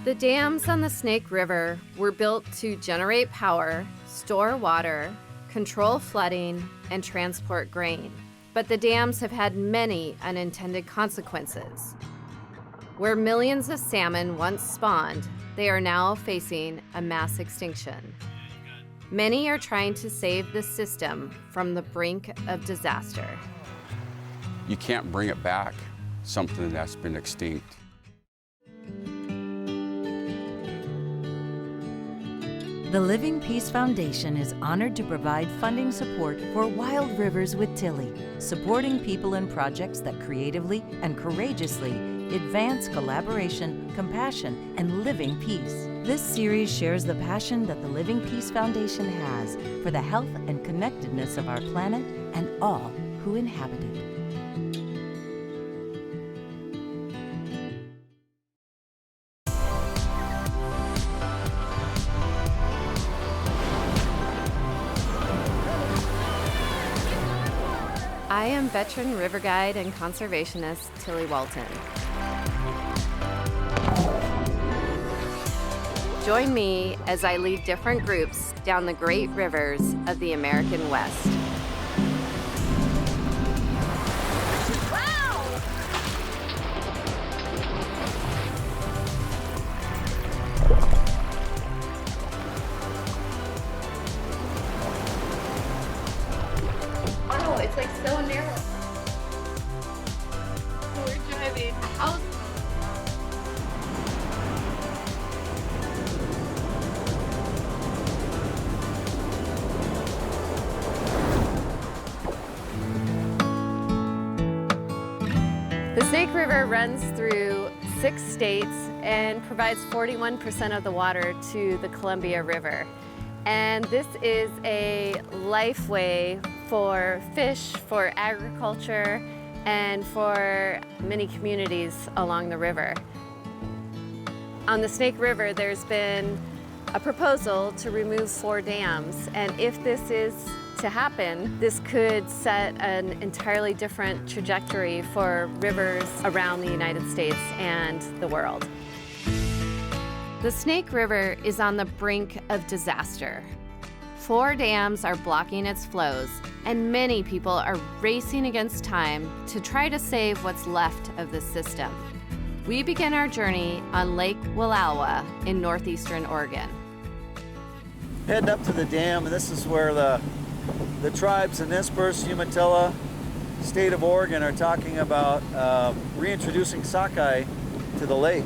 The dams on the Snake River were built to generate power, store water, control flooding, and transport grain. But the dams have had many unintended consequences. Where millions of salmon once spawned, they are now facing a mass extinction. Many are trying to save the system from the brink of disaster. You can't bring it back, something that's been extinct. The Living Peace Foundation is honored to provide funding support for Wild Rivers with Tillie, supporting people and projects that creatively and courageously advance collaboration, compassion, and living peace. This series shares the passion that the Living Peace Foundation has for the health and connectedness of our planet and all who inhabit it. I am veteran river guide and conservationist Tillie Walton. Join me as I lead different groups down the great rivers of the American West. Oh, it's like so narrow. We're driving out. The Snake River runs through 6 states and provides 41% of the water to the Columbia River. And this is a lifeway for fish, for agriculture, and for many communities along the river. On the Snake River, there's been a proposal to remove 4 dams, and if this is to happen, this could set an entirely different trajectory for rivers around the United States and the world. The Snake River is on the brink of disaster. 4 dams are blocking its flows, and many people are racing against time to try to save what's left of the system. We begin our journey on Lake Wallowa in northeastern Oregon. Heading up to the dam, and this is where the tribes in Nez Umatilla, state of Oregon, are talking about reintroducing sockeye to the lake.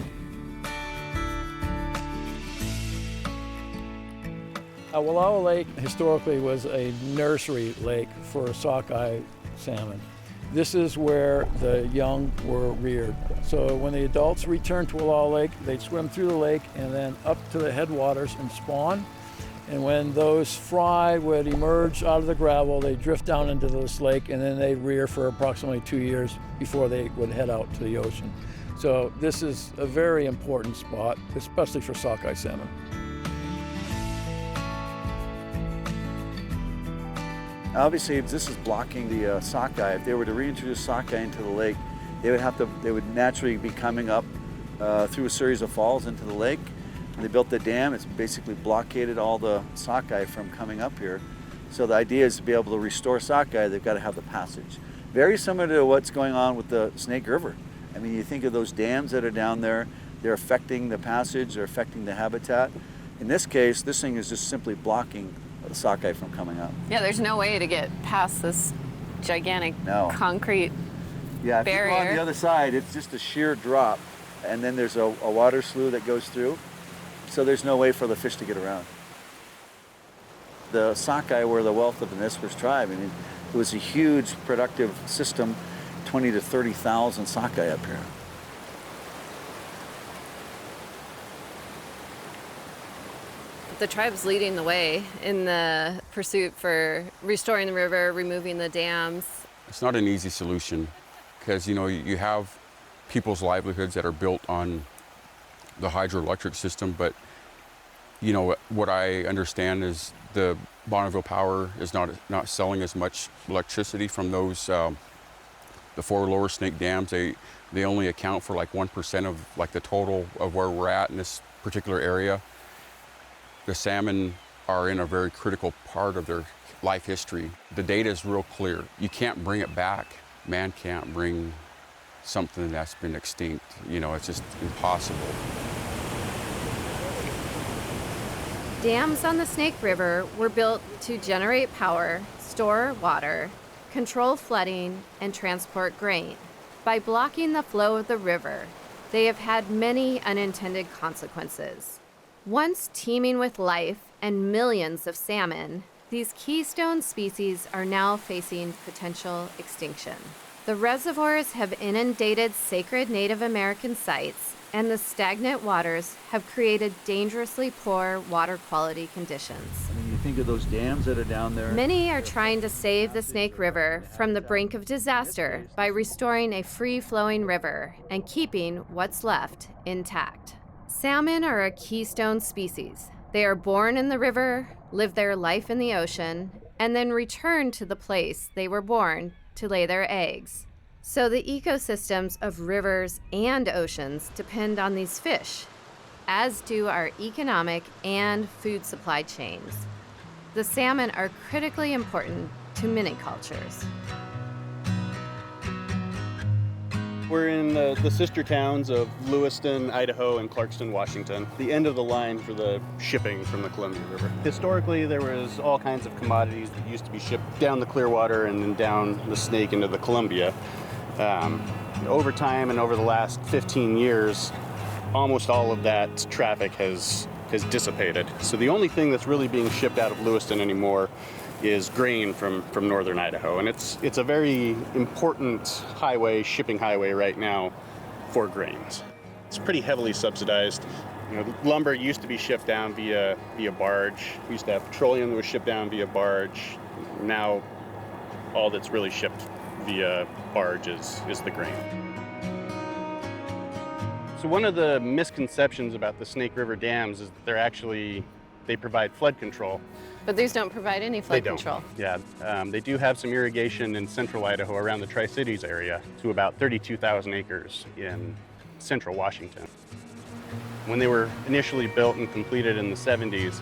Wallowa Lake historically was a nursery lake for sockeye salmon. This is where the young were reared. So when the adults returned to Wallowa Lake, they'd swim through the lake and then up to the headwaters and spawn. And when those fry would emerge out of the gravel, they'd drift down into this lake, and then they'd rear for approximately 2 years before they would head out to the ocean. So this is a very important spot, especially for sockeye salmon. Obviously, this is blocking the sockeye. If they were to reintroduce sockeye into the lake, they would naturally be coming up through a series of falls into the lake. When they built the dam, it's basically blockaded all the sockeye from coming up here. So the idea is to be able to restore sockeye, they've got to have the passage. Very similar to what's going on with the Snake River. I mean, you think of those dams that are down there, they're affecting the passage, they're affecting the habitat. In this case, this thing is just simply blocking the sockeye from coming up. Yeah, there's no way to get past this gigantic concrete barrier. If you go on the other side, it's just a sheer drop, and then there's a water slough that goes through. So there's no way for the fish to get around. The sockeye were the wealth of the Nez tribe. I mean, it was a huge productive system, 20 to 30,000 sockeye up here. The tribe's leading the way in the pursuit for restoring the river, removing the dams. It's not an easy solution because, you know, you have people's livelihoods that are built on the hydroelectric system, but you know what I understand is the Bonneville Power is not selling as much electricity from those the 4 lower Snake dams. They They only account for like 1% of like the total of where we're at in this particular area. The salmon are in a very critical part of their life history. The data is real clear. You can't bring it back. Man can't bring something that's been extinct. You know, it's just impossible. Dams on the Snake River were built to generate power, store water, control flooding, and transport grain. By blocking the flow of the river, they have had many unintended consequences. Once teeming with life and millions of salmon, these keystone species are now facing potential extinction. The reservoirs have inundated sacred Native American sites, and the stagnant waters have created dangerously poor water quality conditions. I mean, you think of those dams that are down there. Many are trying to save the Snake River from the brink of disaster by restoring a free-flowing river and keeping what's left intact. Salmon are a keystone species. They are born in the river, live their life in the ocean, and then return to the place they were born to lay their eggs. So the ecosystems of rivers and oceans depend on these fish, as do our economic and food supply chains. The salmon are critically important to many cultures. We're in the sister towns of Lewiston, Idaho, and Clarkston, Washington, the end of the line for the shipping from the Columbia River. Historically, there was all kinds of commodities that used to be shipped down the Clearwater and then down the Snake into the Columbia. Over time and over the last 15 years, almost all of that traffic has dissipated. So the only thing that's really being shipped out of Lewiston anymore is grain from northern Idaho, and it's a very important shipping highway right now for grains. It's pretty heavily subsidized. You know, lumber used to be shipped down via barge. We used to have petroleum that was shipped down via barge. Now, all that's really shipped via barge is the grain. So one of the misconceptions about the Snake River dams is that they provide flood control. But these don't provide any flood control. Yeah, they do have some irrigation in central Idaho around the Tri-Cities area to about 32,000 acres in central Washington. When they were initially built and completed in the 70s,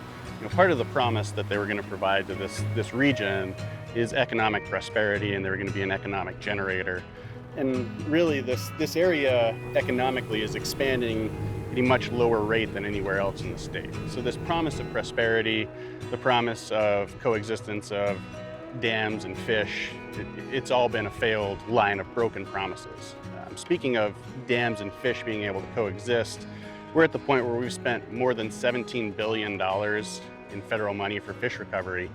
part of the promise that they were going to provide to this region is economic prosperity, and they were going to be an economic generator. And really, this area economically is expanding at a much lower rate than anywhere else in the state. So this promise of prosperity, the promise of coexistence of dams and fish, it's all been a failed line of broken promises. Speaking of dams and fish being able to coexist, we're at the point where we've spent more than $17 billion in federal money for fish recovery,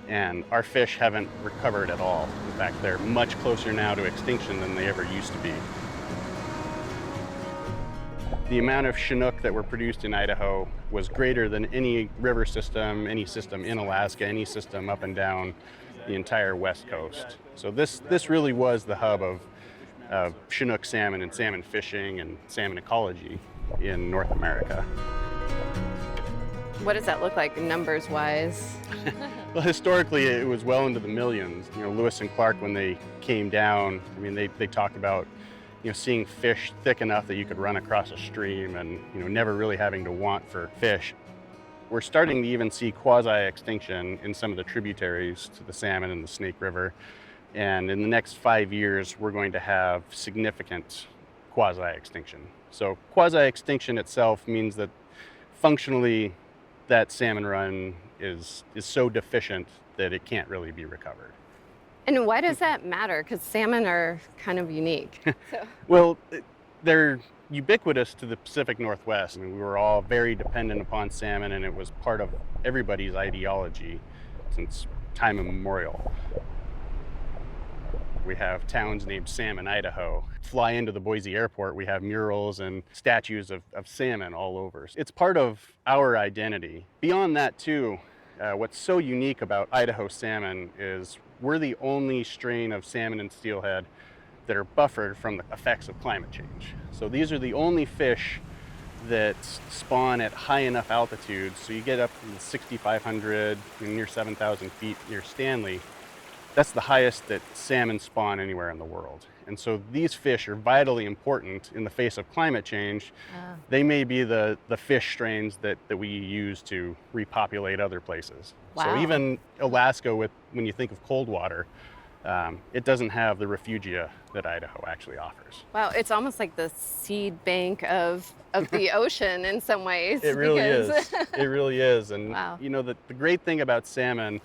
and our fish haven't recovered at all. In fact, they're much closer now to extinction than they ever used to be. The amount of Chinook that were produced in Idaho was greater than any river system, any system in Alaska, any system up and down the entire West Coast. So this really was the hub of Chinook salmon and salmon fishing and salmon ecology in North America. What does that look like numbers-wise? Well, historically, it was well into the millions. Lewis and Clark, when they came down, they talked about seeing fish thick enough that you could run across a stream and never really having to want for fish. We're starting to even see quasi-extinction in some of the tributaries to the salmon and the Snake River. And in the next 5 years, we're going to have significant quasi-extinction. So quasi-extinction itself means that functionally that salmon run is so deficient that it can't really be recovered. And why does that matter? Because salmon are kind of unique. Well, they're ubiquitous to the Pacific Northwest. We were all very dependent upon salmon, and it was part of everybody's ideology since time immemorial. We have towns named Salmon, Idaho. Fly into the Boise airport, we have murals and statues of salmon all over. It's part of our identity. Beyond that too, what's so unique about Idaho salmon is we're the only strain of salmon and steelhead that are buffered from the effects of climate change. So these are the only fish that spawn at high enough altitudes. So you get up to 6,500, near 7,000 feet near Stanley. That's the highest that salmon spawn anywhere in the world. And so these fish are vitally important in the face of climate change. They may be the fish strains that we use to repopulate other places. Wow. So even Alaska, when you think of cold water, it doesn't have the refugia that Idaho actually offers. Wow, it's almost like the seed bank of the ocean in some ways. It really is. It really is. And wow. you know, the great thing about salmon,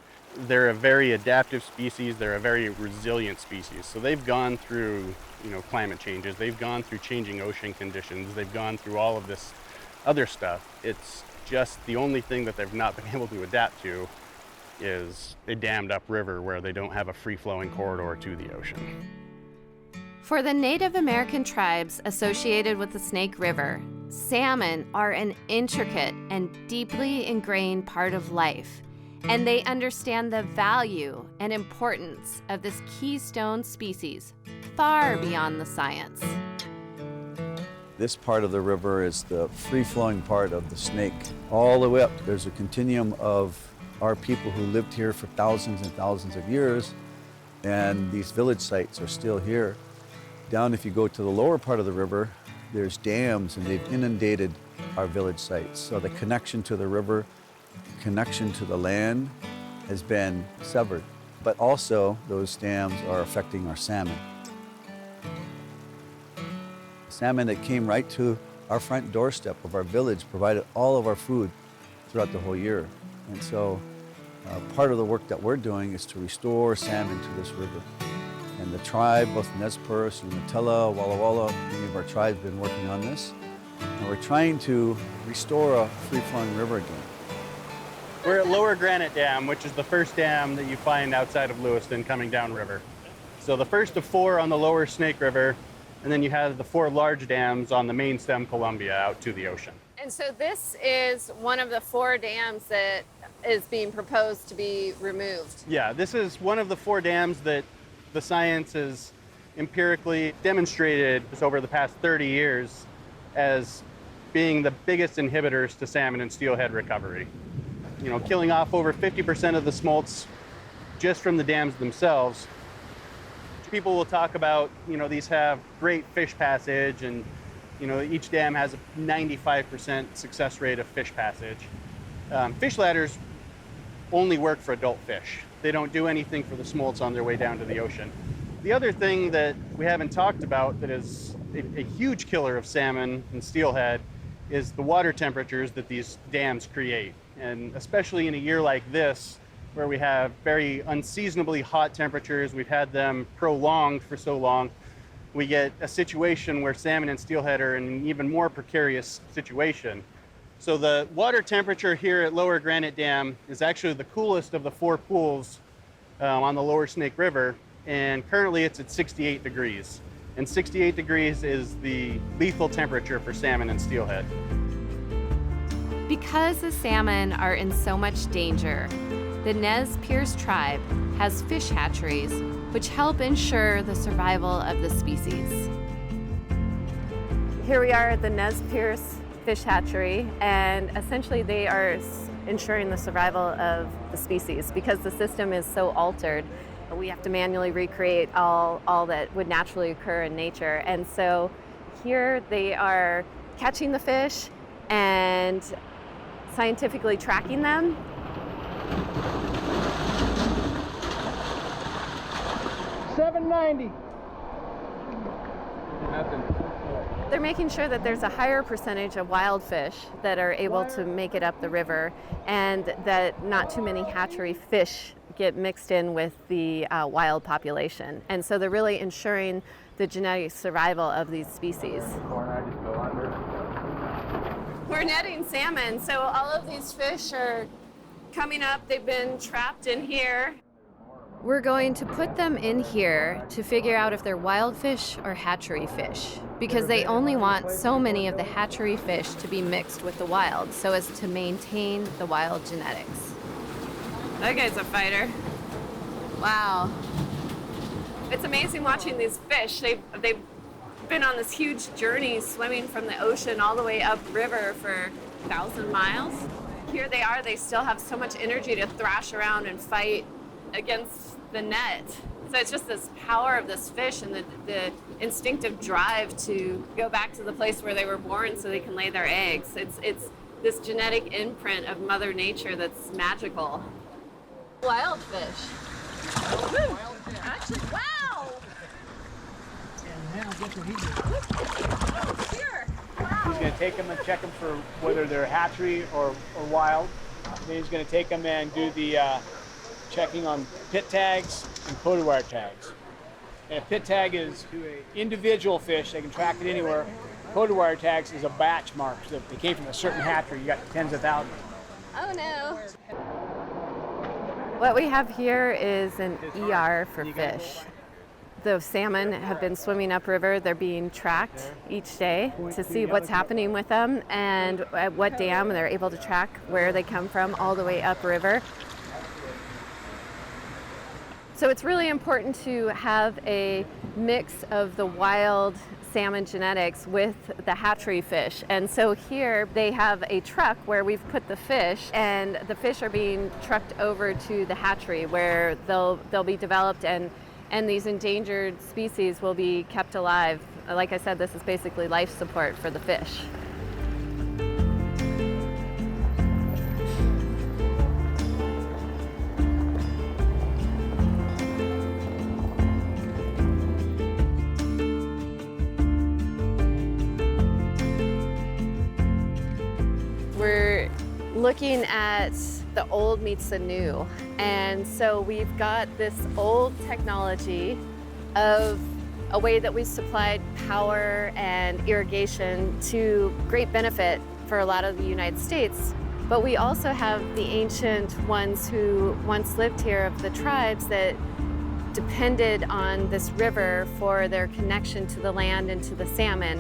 they're a very adaptive species. They're a very resilient species. So they've gone through, climate changes. They've gone through changing ocean conditions. They've gone through all of this other stuff. It's just the only thing that they've not been able to adapt to is a dammed up river where they don't have a free-flowing corridor to the ocean. For the Native American tribes associated with the Snake River, salmon are an intricate and deeply ingrained part of life, and they understand the value and importance of this keystone species far beyond the science. This part of the river is the free-flowing part of the Snake. All the way up, there's a continuum of our people who lived here for thousands and thousands of years, and these village sites are still here. Down, if you go to the lower part of the river, there's dams, and they've inundated our village sites. So the connection to the river, connection to the land has been severed. But also, those dams are affecting our salmon. Salmon that came right to our front doorstep of our village provided all of our food throughout the whole year. And so part of the work that we're doing is to restore salmon to this river. And the tribe, both Nez Perce, Umatilla, Wallowa, many of our tribes have been working on this. And we're trying to restore a free-flowing river again. We're at Lower Granite Dam, which is the first dam that you find outside of Lewiston coming downriver. So the first of 4 on the lower Snake River, and then you have the 4 large dams on the main stem Columbia out to the ocean. And so this is one of the 4 dams that is being proposed to be removed. Yeah, this is one of the 4 dams that the science has empirically demonstrated over the past 30 years as being the biggest inhibitors to salmon and steelhead recovery. Killing off over 50% of the smolts just from the dams themselves. People will talk about, these have great fish passage, and each dam has a 95% success rate of fish passage. Fish ladders only work for adult fish. They don't do anything for the smolts on their way down to the ocean. The other thing that we haven't talked about that is a huge killer of salmon and steelhead is the water temperatures that these dams create. And especially in a year like this, where we have very unseasonably hot temperatures, we've had them prolonged for so long, we get a situation where salmon and steelhead are in an even more precarious situation. So the water temperature here at Lower Granite Dam is actually the coolest of the 4 pools on the Lower Snake River, and currently it's at 68 degrees. And 68 degrees is the lethal temperature for salmon and steelhead. Because the salmon are in so much danger, the Nez Perce tribe has fish hatcheries which help ensure the survival of the species. Here we are at the Nez Perce Fish Hatchery, and essentially they are ensuring the survival of the species because the system is so altered. We have to manually recreate all that would naturally occur in nature. And so here they are catching the fish and scientifically tracking them. $7.90. They're making sure that there's a higher percentage of wild fish that are able to make it up the river, and that not too many hatchery fish get mixed in with the wild population. And so they're really ensuring the genetic survival of these species. We're netting salmon, so all of these fish are coming up. They've been trapped in here. We're going to put them in here to figure out if they're wild fish or hatchery fish, because they only want so many of the hatchery fish to be mixed with the wild so as to maintain the wild genetics. That guy's a fighter. Wow. It's amazing watching these fish. They've been on this huge journey swimming from the ocean all the way upriver for 1,000 miles. Here they are, they still have so much energy to thrash around and fight against the net. So it's just this power of this fish and the instinctive drive to go back to the place where they were born so they can lay their eggs. It's this genetic imprint of Mother Nature that's magical. Wild fish. Woo! Actually, wow! And now guess what he did? Oh, here! Wow! He's going to take them and check them for whether they're hatchery or wild. Then he's going to take them and do the checking on pit tags and coded wire tags. And a pit tag is to an individual fish, they can track it anywhere. Coded wire tags is a batch mark. So if they came from a certain hatchery, you got tens of thousands. Oh no! What we have here is an ER for fish. The salmon have been swimming upriver. They're being tracked each day to see what's happening with them and at what dam they're able to track where they come from all the way upriver. So it's really important to have a mix of the wild salmon genetics with the hatchery fish. And so here they have a truck where we've put the fish, and the fish are being trucked over to the hatchery where they'll be developed, and these endangered species will be kept alive. Like I said, this is basically life support for the fish. We're looking at the old meets the new. And so we've got this old technology of a way that we supplied power and irrigation to great benefit for a lot of the United States. But we also have the ancient ones who once lived here of the tribes that depended on this river for their connection to the land and to the salmon.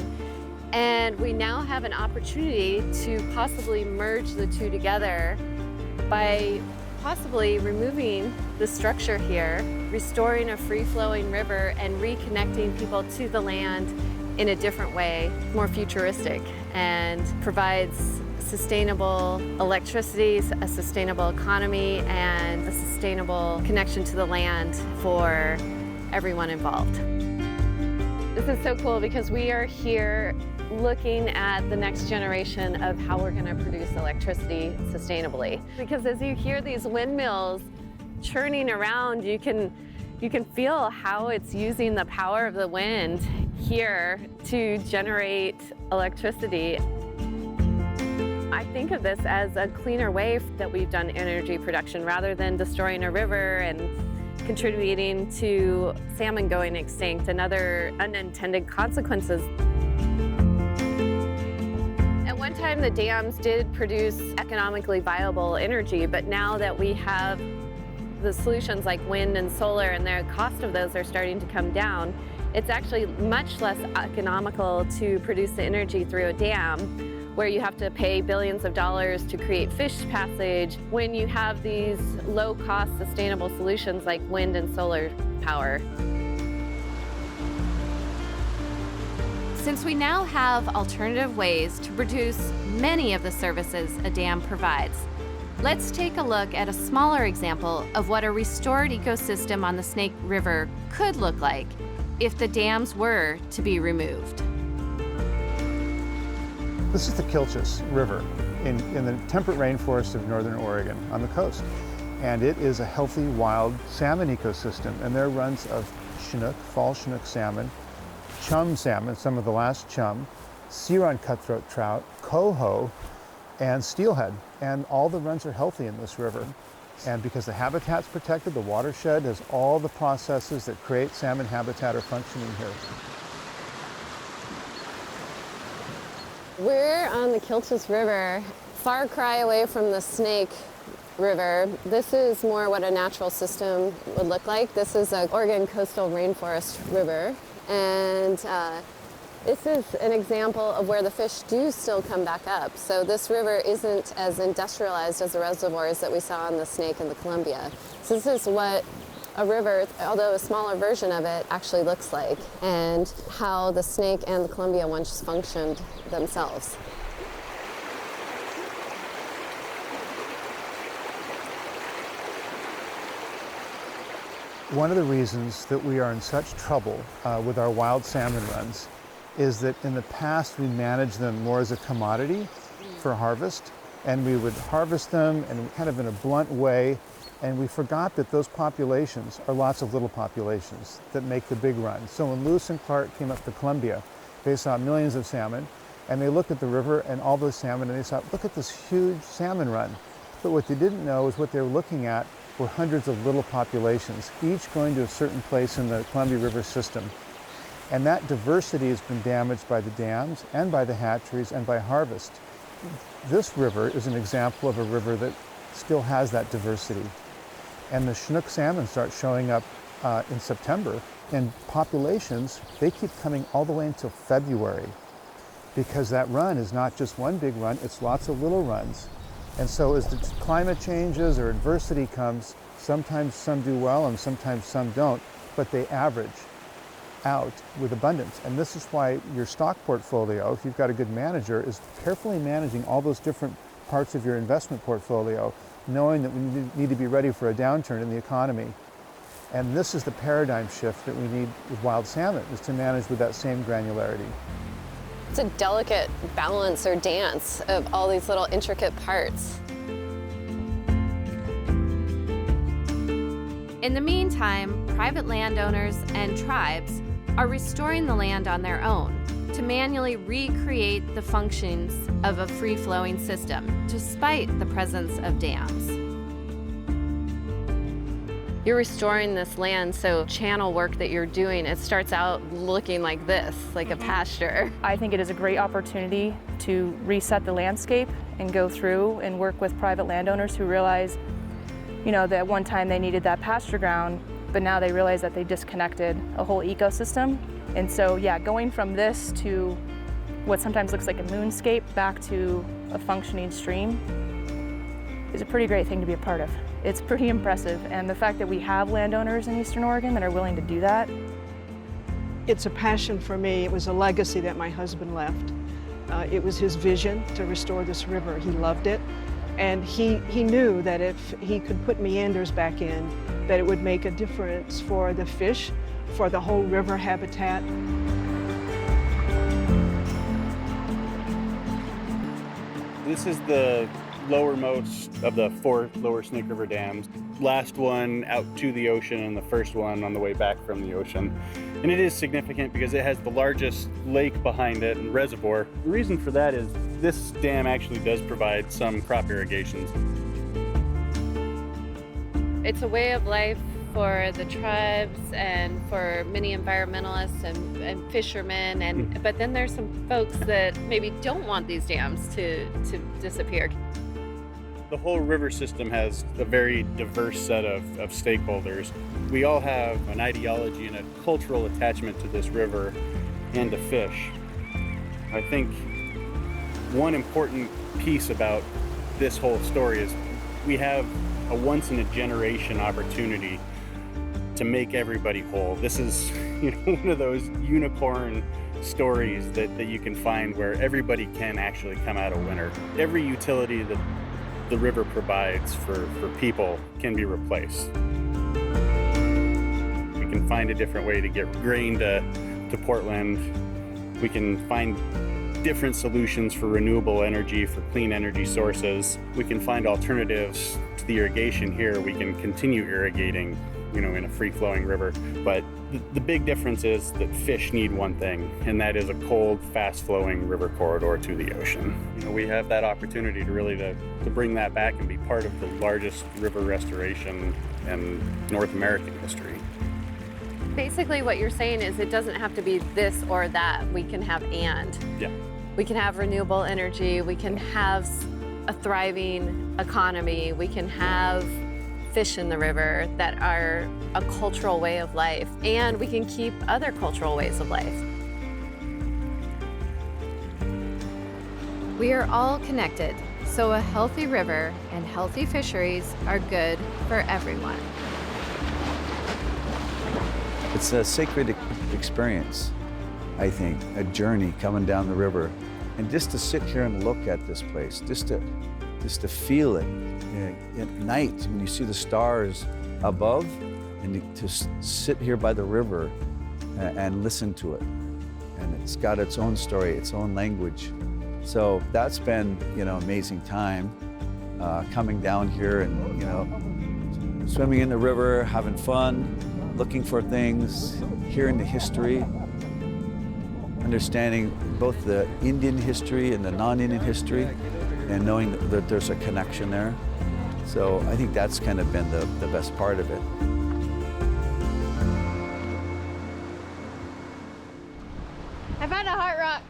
And we now have an opportunity to possibly merge the two together by possibly removing the structure here, restoring a free-flowing river, and reconnecting people to the land in a different way, more futuristic, and provides sustainable electricity, a sustainable economy, and a sustainable connection to the land for everyone involved. This is so cool because we are here looking at the next generation of how we're going to produce electricity sustainably. Because as you hear these windmills churning around, you can feel how it's using the power of the wind here to generate electricity. I think of this as a cleaner way that we've done energy production rather than destroying a river and contributing to salmon going extinct and other unintended consequences. At one time, the dams did produce economically viable energy, but now that we have the solutions like wind and solar and the cost of those are starting to come down, it's actually much less economical to produce the energy through a dam, where you have to pay billions of dollars to create fish passage when you have these low-cost sustainable solutions like wind and solar power. Since we now have alternative ways to produce many of the services a dam provides, let's take a look at a smaller example of what a restored ecosystem on the Snake River could look like if the dams were to be removed. This is the Kilchis River in the temperate rainforest of northern Oregon on the coast. And it is a healthy wild salmon ecosystem. And there are runs of Chinook, fall Chinook salmon, chum salmon, some of the last chum, Ciron cutthroat trout, coho, and steelhead. And all the runs are healthy in this river. And because the habitat's protected, the watershed has all the processes that create salmon habitat are functioning here. We're on the Kilchis River, far cry away from the Snake River. This is more what a natural system would look like. This is an Oregon coastal rainforest river, and this is an example of where the fish do still come back up. So this river isn't as industrialized as the reservoirs that we saw on the Snake and the Columbia. So this is what a river, although a smaller version of it, actually looks like, and how the Snake and the Columbia once functioned themselves. One of the reasons that we are in such trouble with our wild salmon runs is that in the past we managed them more as a commodity for harvest, and we would harvest them and kind of in a blunt way, and we forgot that those populations are lots of little populations that make the big run. So when Lewis and Clark came up to Columbia, they saw millions of salmon, and they looked at the river and all those salmon, and they thought, look at this huge salmon run. But what they didn't know is what they were looking at were hundreds of little populations, each going to a certain place in the Columbia River system. And that diversity has been damaged by the dams and by the hatcheries and by harvest. This river is an example of a river that still has that diversity. And the Chinook salmon start showing up in September, and populations, they keep coming all the way until February, because that run is not just one big run, it's lots of little runs. And so as the climate changes or adversity comes, sometimes some do well and sometimes some don't, but they average out with abundance. And this is why your stock portfolio, if you've got a good manager, is carefully managing all those different parts of your investment portfolio, knowing that we need to be ready for a downturn in the economy. And this is the paradigm shift that we need with wild salmon, is to manage with that same granularity. It's a delicate balance or dance of all these little intricate parts. In the meantime, private landowners and tribes are restoring the land on their own to manually recreate the functions of a free-flowing system, despite the presence of dams. You're restoring this land, so channel work that you're doing, it starts out looking like this, like a pasture. I think it is a great opportunity to reset the landscape and go through and work with private landowners who realize, you know, that at one time they needed that pasture ground, but now they realize that they disconnected a whole ecosystem. And so, yeah, going from this to what sometimes looks like a moonscape back to a functioning stream is a pretty great thing to be a part of. It's pretty impressive, and the fact that we have landowners in Eastern Oregon that are willing to do that. It's a passion for me. It was a legacy that my husband left. It was his vision to restore this river. He loved it, and he knew that if he could put meanders back in, that it would make a difference for the fish, for the whole river habitat. This is the lowermost of the 4 lower Snake River dams. Last one out to the ocean and the first one on the way back from the ocean. And it is significant because it has the largest lake behind it and reservoir. The reason for that is this dam actually does provide some crop irrigations. It's a way of life for the tribes and for many environmentalists and fishermen, but then there's some folks that maybe don't want these dams to disappear. The whole river system has a very diverse set of stakeholders. We all have an ideology and a cultural attachment to this river and to fish. I think one important piece about this whole story is we have a once-in-a-generation opportunity to make everybody whole. This is, one of those unicorn stories that you can find where everybody can actually come out a winner. Every utility that the river provides for people can be replaced. We can find a different way to get grain to Portland. We can find different solutions for renewable energy, for clean energy sources. We can find alternatives to the irrigation here. We can continue irrigating, in a free-flowing river. But the big difference is that fish need one thing, and that is a cold, fast-flowing river corridor to the ocean. We have that opportunity to really to bring that back and be part of the largest river restoration in North American history. Basically what you're saying is it doesn't have to be this or that. We can have and. Yeah. We can have renewable energy. We can have a thriving economy. We can have fish in the river that are a cultural way of life, and we can keep other cultural ways of life. We are all connected, so a healthy river and healthy fisheries are good for everyone. It's a sacred experience, I think, a journey coming down the river. And just to sit here and look at this place, just to feel it. At night, when you see the stars above, and to sit here by the river and listen to it. And it's got its own story, its own language. So that's been, amazing time, coming down here and, swimming in the river, having fun, looking for things, hearing the history, understanding both the Indian history and the non-Indian history, and knowing that there's a connection there. So I think that's kind of been the best part of it. I found a heart rock.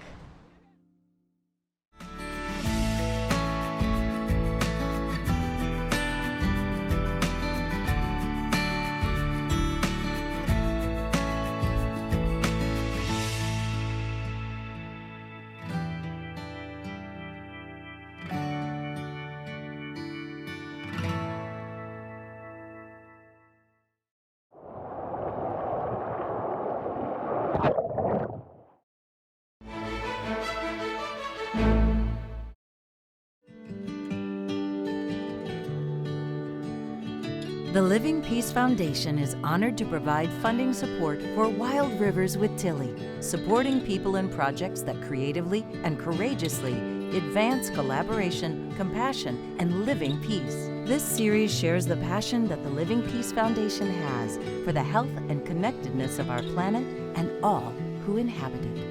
The Living Peace Foundation is honored to provide funding support for Wild Rivers with Tillie, supporting people and projects that creatively and courageously advance collaboration, compassion, and living peace. This series shares the passion that the Living Peace Foundation has for the health and connectedness of our planet and all who inhabit it.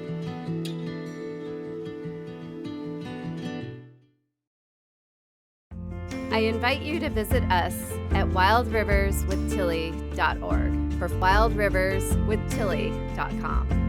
I invite you to visit us at wildriverswithtillie.org for wildriverswithtillie.com.